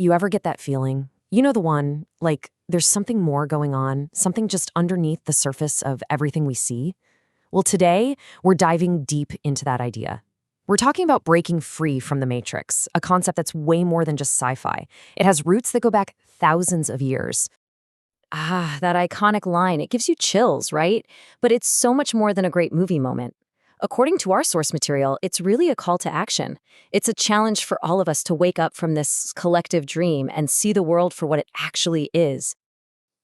You ever get that feeling? You know the one, like there's something more going on, something just underneath the surface of everything we see? Well, today, we're diving deep into that idea. We're talking about breaking free from the Matrix, a concept that's way more than just sci-fi. It has roots that go back thousands of years. Ah, that iconic line. It gives you chills, right? But it's so much more than a great movie moment. According to our source material, it's really a call to action. It's a challenge for all of us to wake up from this collective dream and see the world for what it actually is.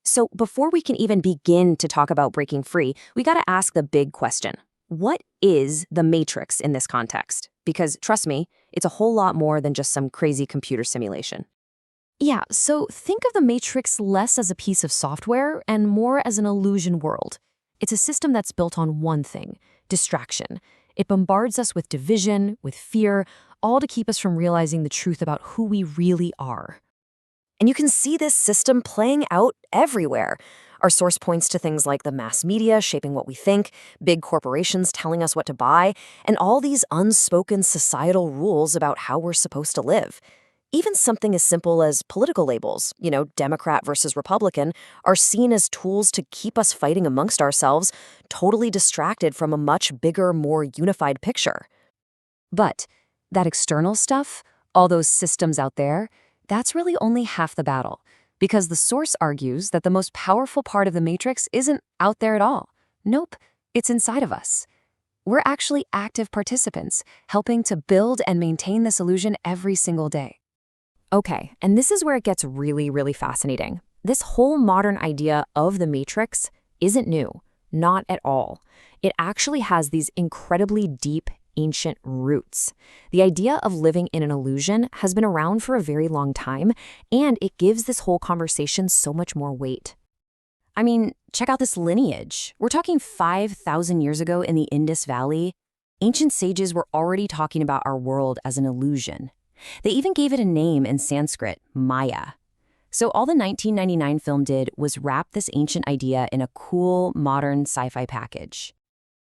So before we can even begin to talk about breaking free, we gotta ask the big question. What is the Matrix in this context? Because trust me, it's a whole lot more than just some crazy computer simulation. Yeah, so think of the Matrix less as a piece of software and more as an illusion world. It's a system that's built on one thing: distraction. It bombards us with division, with fear, all to keep us from realizing the truth about who we really are. And you can see this system playing out everywhere. Our source points to things like the mass media shaping what we think, big corporations telling us what to buy, and all these unspoken societal rules about how we're supposed to live. Even something as simple as political labels, Democrat versus Republican, are seen as tools to keep us fighting amongst ourselves, totally distracted from a much bigger, more unified picture. But that external stuff, all those systems out there, that's really only half the battle. Because the source argues that the most powerful part of the Matrix isn't out there at all. Nope, it's inside of us. We're actually active participants, helping to build and maintain this illusion every single day. Okay, and this is where it gets really, really fascinating. This whole modern idea of the Matrix isn't new, not at all. It actually has these incredibly deep, ancient roots. The idea of living in an illusion has been around for a very long time, and it gives this whole conversation so much more weight. I mean, check out this lineage. We're talking 5,000 years ago in the Indus Valley. Ancient sages were already talking about our world as an illusion. They even gave it a name in Sanskrit, Maya. So all the 1999 film did was wrap this ancient idea in a cool, modern sci-fi package.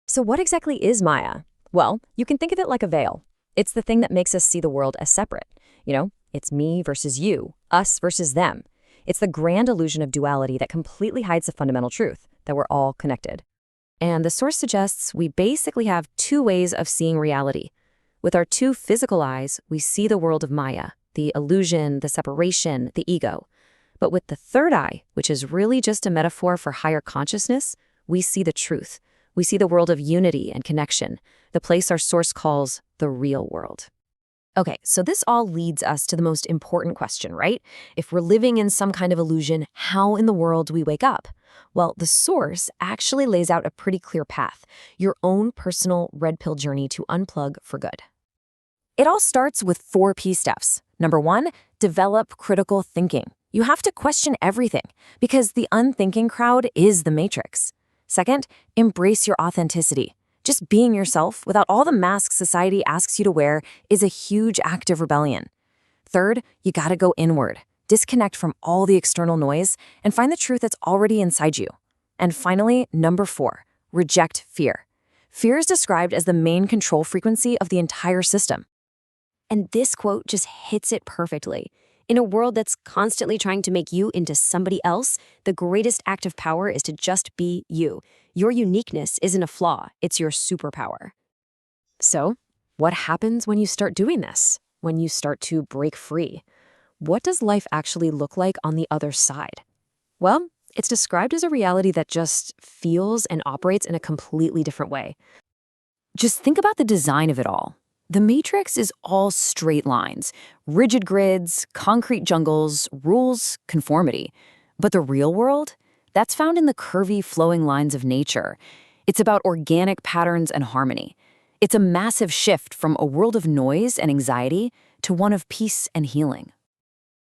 So what exactly is Maya? Well, you can think of it like a veil. It's the thing that makes us see the world as separate. It's me versus you, us versus them. It's the grand illusion of duality that completely hides the fundamental truth, that we're all connected. And the source suggests we basically have two ways of seeing reality. With our two physical eyes, we see the world of Maya, the illusion, the separation, the ego. But with the third eye, which is really just a metaphor for higher consciousness, we see the truth. We see the world of unity and connection, the place our source calls the real world. Okay, so this all leads us to the most important question, right? If we're living in some kind of illusion, how in the world do we wake up? Well, the source actually lays out a pretty clear path, your own personal red pill journey to unplug for good. It all starts with 4 key steps. Number 1, develop critical thinking. You have to question everything, because the unthinking crowd is the Matrix. Second, embrace your authenticity. Just being yourself without all the masks society asks you to wear is a huge act of rebellion. Third, you gotta go inward. Disconnect from all the external noise and find the truth that's already inside you. And finally, number 4, reject fear. Fear is described as the main control frequency of the entire system. And this quote just hits it perfectly. In a world that's constantly trying to make you into somebody else, the greatest act of power is to just be you. Your uniqueness isn't a flaw, it's your superpower. So, what happens when you start doing this? When you start to break free? What does life actually look like on the other side? Well, it's described as a reality that just feels and operates in a completely different way. Just think about the design of it all. The Matrix is all straight lines, rigid grids, concrete jungles, rules, conformity. But the real world? That's found in the curvy, flowing lines of nature. It's about organic patterns and harmony. It's a massive shift from a world of noise and anxiety to one of peace and healing.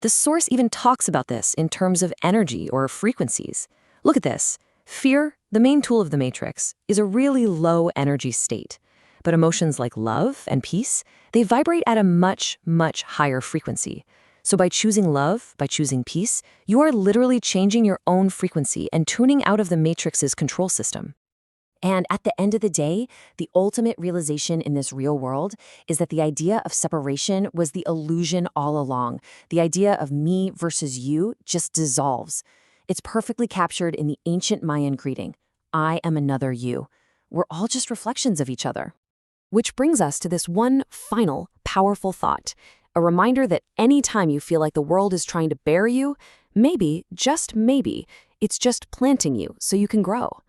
The source even talks about this in terms of energy or frequencies. Look at this. Fear, the main tool of the Matrix, is a really low energy state. But emotions like love and peace, they vibrate at a much, much higher frequency. So by choosing love, by choosing peace, you are literally changing your own frequency and tuning out of the Matrix's control system. And at the end of the day, the ultimate realization in this real world is that the idea of separation was the illusion all along. The idea of me versus you just dissolves. It's perfectly captured in the ancient Mayan greeting, I am another you. We're all just reflections of each other. Which brings us to this one final, powerful thought. A reminder that any time you feel like the world is trying to bury you, maybe, just maybe, it's just planting you so you can grow.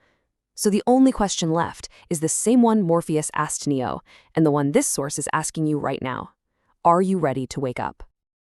So the only question left is the same one Morpheus asked Neo, and the one this source is asking you right now. Are you ready to wake up?